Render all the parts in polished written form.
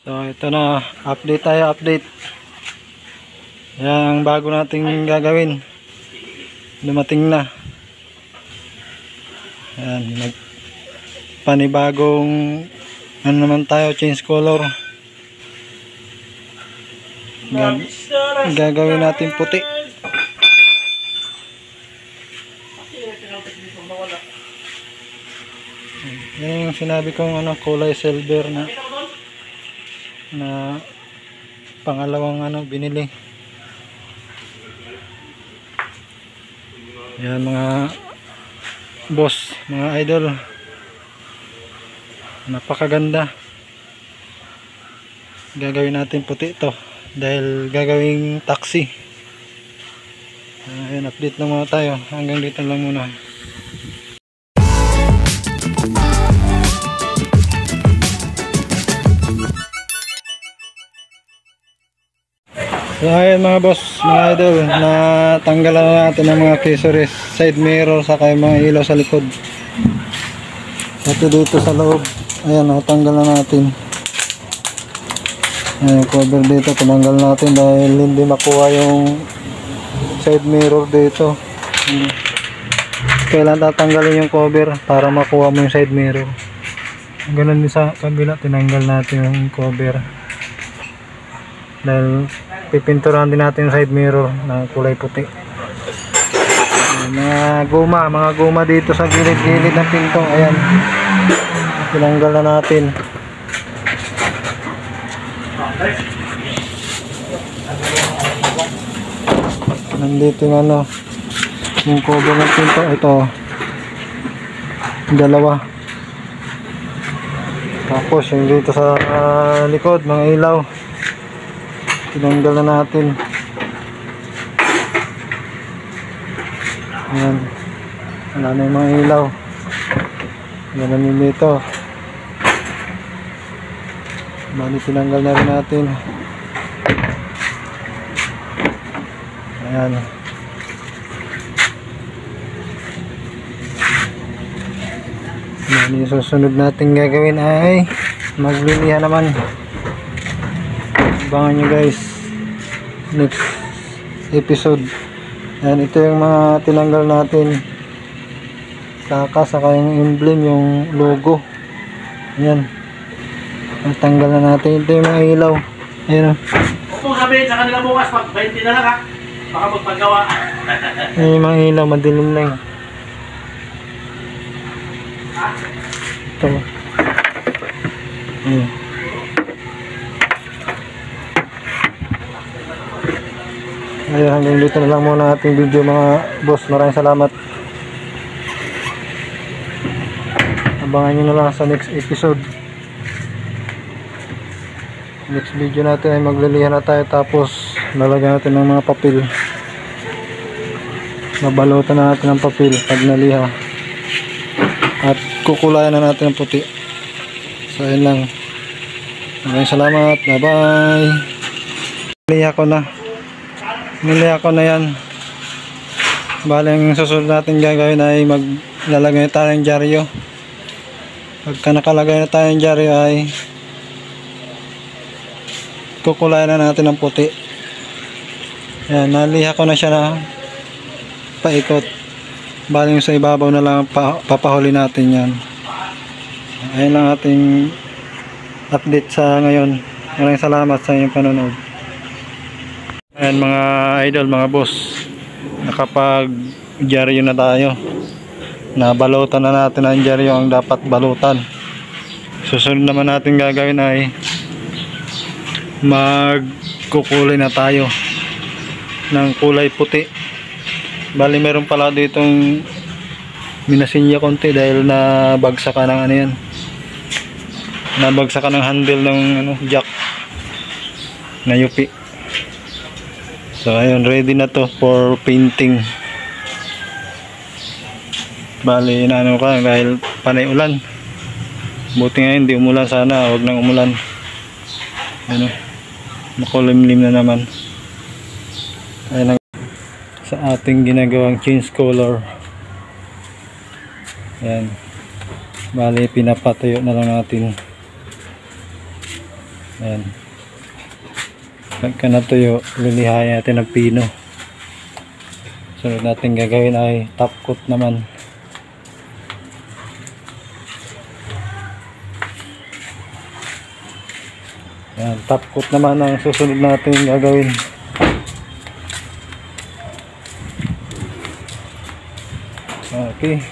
So ito na, update tayo, update. Yan ang bago nating gagawin. Dumating na. Yan, panibagong ano naman tayo, change color. Gagawin natin puti. Yan yung sinabi kong ano, kulay silver na pangalawang ano binili. Yan mga boss, mga idol, napakaganda. Gagawin natin puti ito dahil gagawing taxi. Ayan, update lang muna tayo, hanggang dito lang muna. So ayun mga boss, mga idol, natanggalan na natin ang mga accessories, side mirror, saka yung mga ilaw sa likod. Ito dito sa loob, ayan, natanggal na natin. Ayan, cover dito, tinanggal natin dahil hindi makuha yung side mirror dito. Kailan tatanggalin yung cover para makuha mo yung side mirror. Ganun din sa kabila, tinanggal natin yung cover dahil pipinturahan din natin yung side mirror na kulay puti. Mga guma dito sa gilid-gilid ng pinto, ayan, tinanggal na natin. Nandito yung ano, yung cover ng pinto, ito dalawa. Tapos yung dito sa likod, mga ilaw, tinanggal na natin. Ayan, wala na yung mga ilaw. Yan na dito, bali tinanggal na rin natin. Ayan, yung susunod natin gagawin ay magliliha naman. Abangan nyo guys next episode. Ayan, ito yung mga tinanggal natin, saka yung emblem, yung logo. Ayan, natanggal na natin. Ito yung mga ilaw. Ayan o, huwag mong sabihin sa kanila bukas pag 20 na lang ha, baka magpagawa. ayan yung mga ilaw, madilim lang. Ito. Ayan. Ayun, hanggang dito na lang muna ating video mga boss. Maraming salamat. Abangan nyo na lang sa next episode. Next video natin ay maglilihan na tayo, tapos lalagyan natin ng mga papel. Babalutan na natin ng papel pag naliha, at kukulayan na natin ng puti. So ayun lang. Maraming salamat. Bye bye. Niliha ko na yan. Bale, ang susunod natin gagawin ay maglalagay tayo ng dyaryo. Pagka nakalagay na tayo ng dyaryo ay kukulayan na natin ng puti. Yan, naliha ko na siya na paikot. Bale, yung sa ibabaw na lang papahuli natin yan. Ayun lang ating update sa ngayon. Maraming salamat sa inyong panonood. Ayan mga idol, mga boss, nakapag dyaryo na tayo. Nabalutan na natin ang dyaryo ang dapat balutan. Susunod naman natin gagawin ay magkukulay na tayo ng kulay puti. Bali meron pala ditong minasinya konti dahil nabagsakan ng ano yan, nabagsakan ng handle ng ano, jack na yupi. So ayun, ready na to for painting. Bali inaano ka dahil panay ulan. Buti nga hindi umulan, sana huwag nang umulan. Ano, makulimlim na naman. Ayun ang sa ating ginagawang change color. Ayan, bali pinapatayo na lang natin. Ayan. Pagka natuyo, lilihayan natin ng pino. Sunod natin gagawin ay top coat naman. Ayan, top coat naman ang susunod natin gagawin. Okay.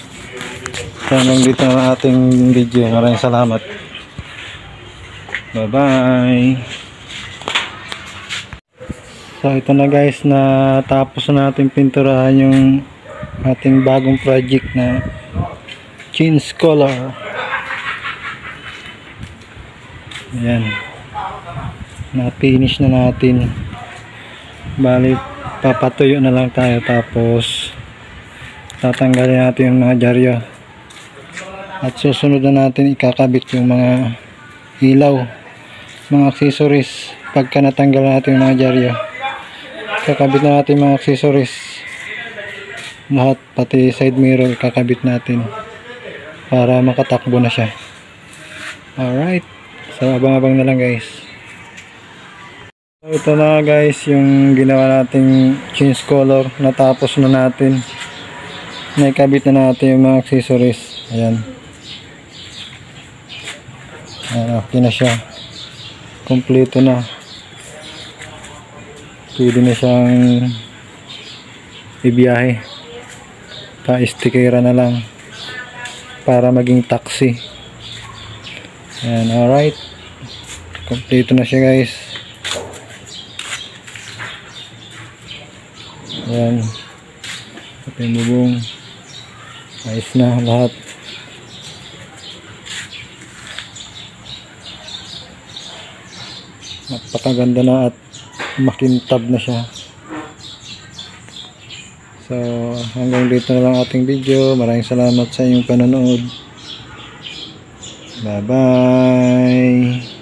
So hanggang dito na ang ating video. Maraming salamat. Bye bye. So ito na guys, na tapos na natin pinturahan yung ating bagong project na Change Color. Ayan, na finish na natin. Bali papatuyo na lang tayo, tapos tatanggalin natin yung mga dyaryo at susunod na natin ikakabit yung mga ilaw, mga accessories. Pagka natanggal natin yung mga dyaryo, kakabit na natin mga accessories lahat, pati side mirror kakabit natin para makatakbo na siya. Alright, so abang-abang na lang guys. So ito na guys yung ginawa nating change color. Natapos na natin, naikabit na natin yung mga accessories. Ayan, okay na siya, kompleto na. Pwede na siyang ibiyahe, pa-stikera na lang para maging taxi. Ayan, alright, kompleto na siya guys. Ayan, ito yung bubong, ayos na lahat. Napakaganda na at makintab na siya. So hanggang dito na lang ating video. Maraming salamat sa inyong panonood. Bye bye.